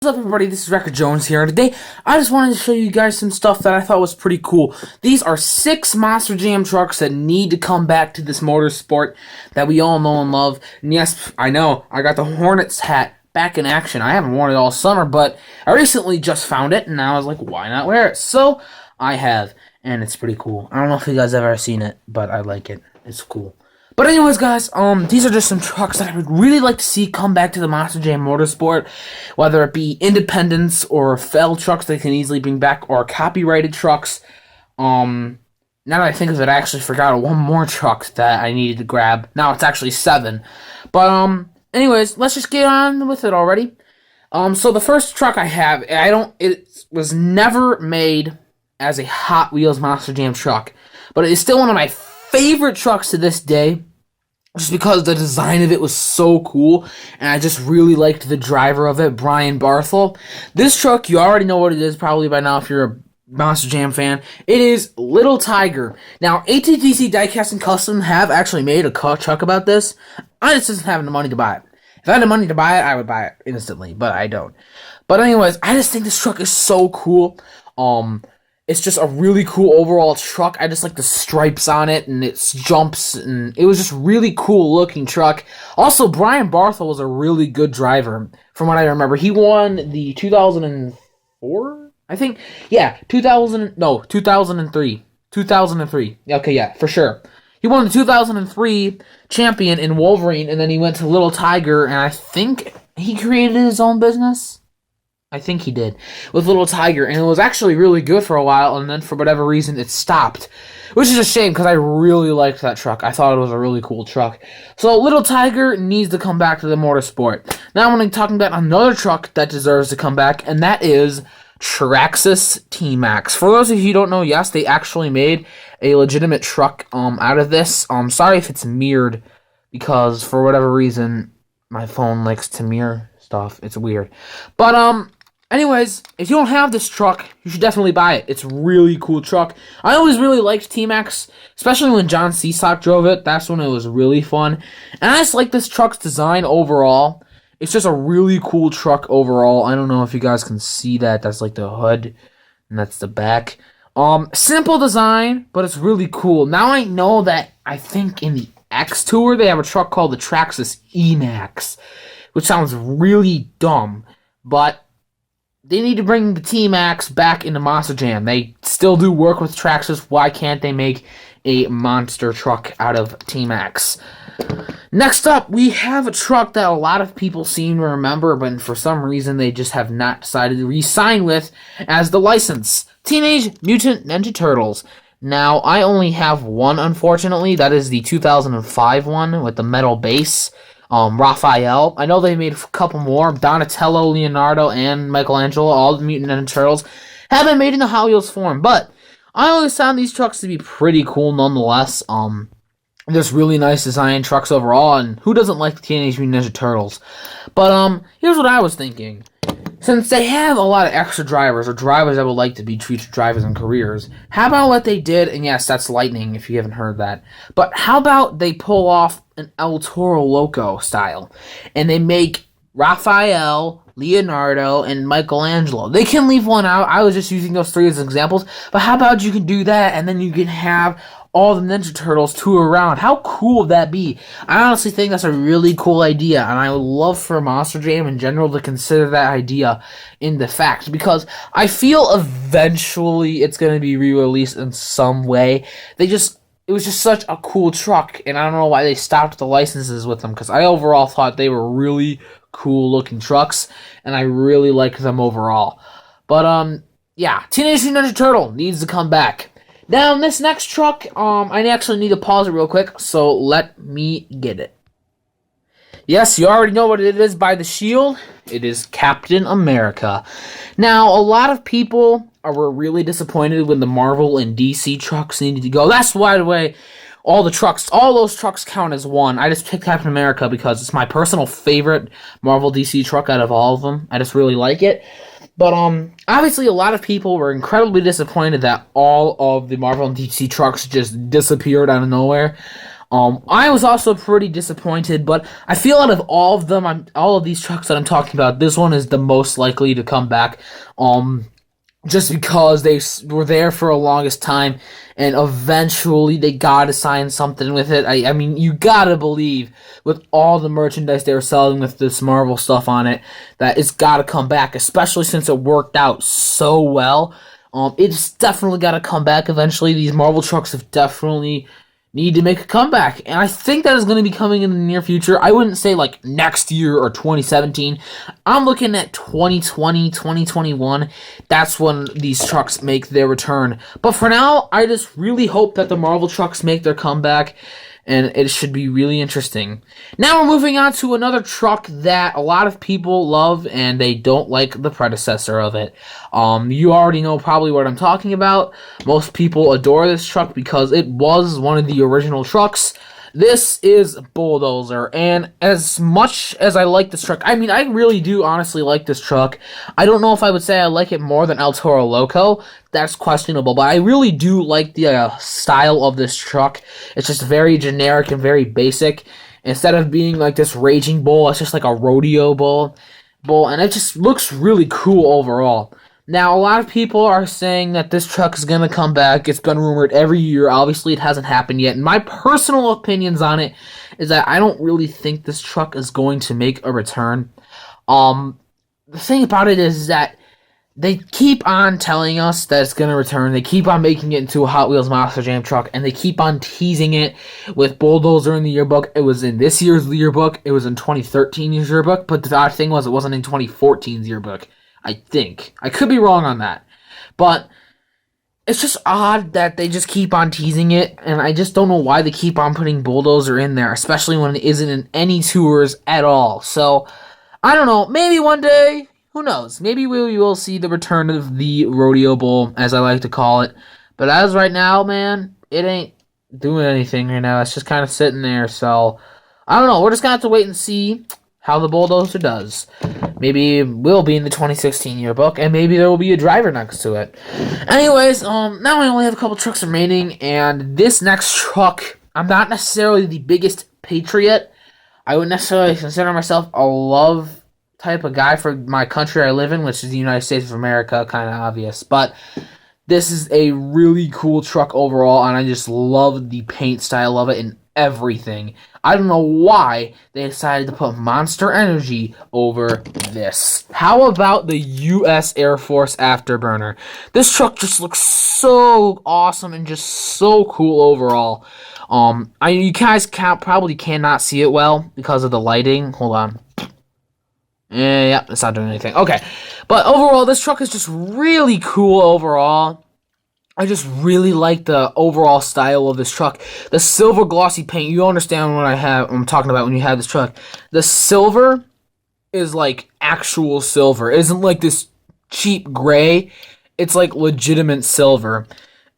What's up, everybody? This is Record Jones here. Today, I just wanted to show you guys some stuff that I thought was pretty cool. These are 6 Monster Jam trucks that need to come back to this motorsport that we all know and love. And yes, I know, I got the Hornets hat back in action. I haven't worn it all summer, but I recently just found it, and I was like, why not wear it? So, I have, and it's pretty cool. I don't know if you guys have ever seen it, but I like it. It's cool. But anyways, guys, these are just some trucks that I would really like to see come back to the Monster Jam Motorsport, whether it be independents or failed trucks they can easily bring back, or copyrighted trucks. Now that I think of it, I actually forgot one more truck that I needed to grab. Now it's actually 7. But, anyways, let's just get on with it already. So the first truck I have, it was never made as a Hot Wheels Monster Jam truck, but it is still one of my favorite trucks to this day, just because the design of it was so cool, and I just really liked the driver of it, Brian Barthel. This truck, you already know what it is probably by now if you're a Monster Jam fan. It is Little Tiger. Now, ATTC Diecast and Custom have actually made a truck about this. I just didn't have the money to buy it. If I had the money to buy it, I would buy it instantly, but I don't. But anyways, I just think this truck is so cool. It's just a really cool overall truck. I just like the stripes on it, and it jumps, and it was just really cool looking truck. Also, Brian Barthel was a really good driver, from what I remember. He won the 2004, I think? Yeah, 2003. 2003. Okay, yeah, for sure. He won the 2003 champion in Wolverine, and then he went to Little Tiger, and I think he created his own business. I think he did, with Little Tiger, and it was actually really good for a while, and then for whatever reason, it stopped, which is a shame, because I really liked that truck. I thought it was a really cool truck. So, Little Tiger needs to come back to the motorsport. Now, I'm going to be talking about another truck that deserves to come back, and that is Traxxas TMaxx. For those of you who don't know, yes, they actually made a legitimate truck out of this. Sorry if it's mirrored, because for whatever reason, my phone likes to mirror stuff. It's weird. But, anyways, if you don't have this truck, you should definitely buy it. It's a really cool truck. I always really liked TMaxx, especially when John Seasock drove it. That's when it was really fun. And I just like this truck's design overall. It's just a really cool truck overall. I don't know if you guys can see that. That's like the hood, and that's the back. Simple design, but it's really cool. Now I know that I think in the X Tour, they have a truck called the Traxxas E-Max, which sounds really dumb, but they need to bring the TMaxx back into Monster Jam. They still do work with Traxxas. Why can't they make a monster truck out of TMaxx? Next up, we have a truck that a lot of people seem to remember, but for some reason they just have not decided to re-sign with as the license. Teenage Mutant Ninja Turtles. Now, I only have one, unfortunately. That is the 2005 one with the metal base. Raphael. I know they made a couple more. Donatello, Leonardo, and Michelangelo, all the Mutant Ninja Turtles, have been made in the Hot Wheels form. But I always found these trucks to be pretty cool nonetheless. There's really nice design trucks overall, and who doesn't like the Teenage Mutant Ninja Turtles? But, here's what I was thinking. Since they have a lot of extra drivers, or drivers that would like to be future drivers in careers, how about what they did, and yes, that's Lightning, if you haven't heard that, but how about they pull off an El Toro Loco style, and they make Raphael, Leonardo, and Michelangelo. They can leave one out. I was just using those 3 as examples, but how about you can do that, and then you can have all the Ninja Turtles tour around. How cool would that be? I honestly think that's a really cool idea, and I would love for Monster Jam in general to consider that idea in the fact, because I feel eventually it's going to be re-released in some way. It was just such a cool truck, and I don't know why they stopped the licenses with them, because I overall thought they were really cool looking trucks, and I really liked them overall. But, yeah, Teenage Mutant Ninja Turtle needs to come back. Now, this next truck, I actually need to pause it real quick, so let me get it. Yes, you already know what it is by the shield. It is Captain America. Now, a lot of people were really disappointed when the Marvel and DC trucks needed to go. That's why, the way, all those trucks count as one. I just picked Captain America because it's my personal favorite Marvel DC truck out of all of them. I just really like it. But, obviously a lot of people were incredibly disappointed that all of the Marvel and DC trucks just disappeared out of nowhere. I was also pretty disappointed, but I feel out of all of them, all of these trucks that I'm talking about, this one is the most likely to come back. Just because they were there for a longest time, and eventually they gotta sign something with it. I mean, you gotta believe, with all the merchandise they were selling with this Marvel stuff on it, that it's gotta come back, especially since it worked out so well. It's definitely gotta come back eventually. These Marvel trucks have definitely need to make a comeback, and I think that is going to be coming in the near future. I wouldn't say like next year or 2017. I'm looking at 2020, 2021. That's when these trucks make their return. But for now, I just really hope that the Marvel trucks make their comeback, and it should be really interesting. Now we're moving on to another truck that a lot of people love, and they don't like the predecessor of it. You already know probably what I'm talking about. Most people adore this truck because it was one of the original trucks. This is Bulldozer, and as much as I like this truck, I mean, I really do honestly like this truck. I don't know if I would say I like it more than El Toro Loco. That's questionable, but I really do like the style of this truck. It's just very generic and very basic. Instead of being like this raging bull, it's just like a rodeo bull, and it just looks really cool overall. Now, a lot of people are saying that this truck is going to come back. It's been rumored every year. Obviously, it hasn't happened yet. And my personal opinions on it is that I don't really think this truck is going to make a return. The thing about it is that they keep on telling us that it's going to return. They keep on making it into a Hot Wheels Monster Jam truck, and they keep on teasing it with Bulldozer in the yearbook. It was in this year's yearbook. It was in 2013's yearbook. But the odd thing was it wasn't in 2014's yearbook. I think. I could be wrong on that. But it's just odd that they just keep on teasing it, and I just don't know why they keep on putting Bulldozer in there, especially when it isn't in any tours at all. So, I don't know. Maybe one day, who knows? Maybe we will see the return of the Rodeo Bull, as I like to call it. But as right now, man, it ain't doing anything right now. It's just kind of sitting there, so I don't know. We're just going to have to wait and see how the Bulldozer does. Maybe it will be in the 2016 yearbook, and maybe there will be a driver next to it. Anyways, now I only have a couple trucks remaining, and this next truck, I'm not necessarily the biggest patriot. I wouldn't necessarily consider myself a love type of guy for my country I live in, which is the United States of America, kind of obvious. But this is a really cool truck overall, and I just love the paint style of it and everything. I don't know why they decided to put Monster Energy over this. How about the U.S. Air Force Afterburner? This truck just looks so awesome and just so cool overall. You guys probably cannot see it well because of the lighting. Hold on. Yeah, it's not doing anything. Okay, but overall, this truck is just really cool overall. I just really like the overall style of this truck. The silver glossy paint, you understand what I'm talking about when you have this truck. The silver is like actual silver. It isn't like this cheap gray. It's like legitimate silver.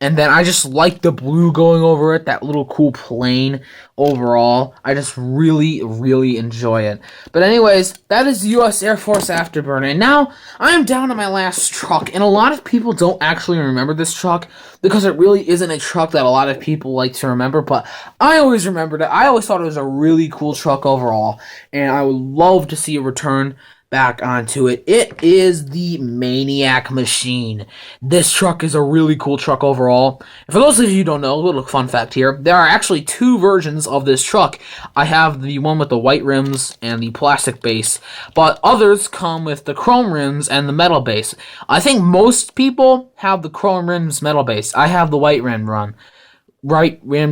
And then I just like the blue going over it, that little cool plane overall. I just really, really enjoy it. But anyways, that is the U.S. Air Force Afterburner. And now, I am down to my last truck. And a lot of people don't actually remember this truck because it really isn't a truck that a lot of people like to remember. But I always remembered it. I always thought it was a really cool truck overall. And I would love to see a return back onto it. It is the Maniac Machine. This truck is a really cool truck overall. And for those of you who don't know, a little fun fact here, there are actually two versions of this truck. I have the one with the white rims and the plastic base, but others come with the chrome rims and the metal base. I think most people have the chrome rims metal base. I have the white rimmed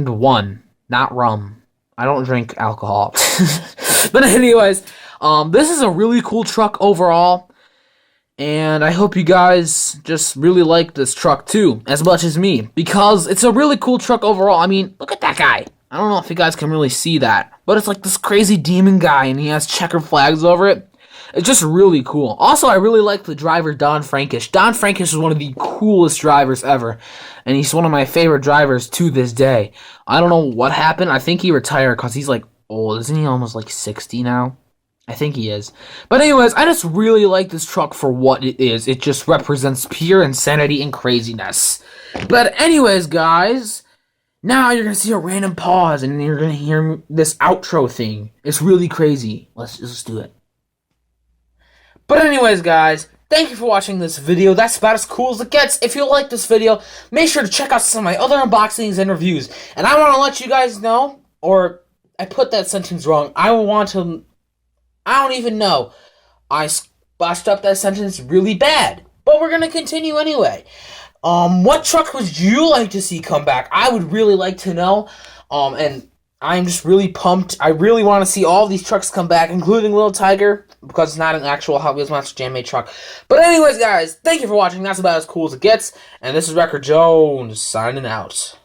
one, not rum. I don't drink alcohol. But anyways, this is a really cool truck overall, and I hope you guys just really like this truck too, as much as me, because it's a really cool truck overall. I mean, look at that guy. I don't know if you guys can really see that, but it's like this crazy demon guy, and he has checkered flags over it. It's just really cool. Also, I really like the driver, Don Frankish. Don Frankish is one of the coolest drivers ever, and he's one of my favorite drivers to this day. I don't know what happened. I think he retired because he's like old. Isn't he almost like 60 now? I think he is. But anyways, I just really like this truck for what it is. It just represents pure insanity and craziness. But anyways, guys, Now you're gonna see a random pause, and you're gonna hear this outro thing. It's really crazy. Let's do it. But anyways, guys, thank you for watching this video. That's about as cool as it gets. If you like this video, make sure to check out some of my other unboxings and reviews. And I want to let you guys know, or I put that sentence wrong. I don't even know. I botched up that sentence really bad. But we're gonna continue anyway. What truck would you like to see come back? I would really like to know. And I'm just really pumped. I really want to see all these trucks come back, including Little Tiger, because it's not an actual Hot Wheels Monster Jam made truck. But anyways, guys, thank you for watching. That's about as cool as it gets. And this is Wrecker Jones, signing out.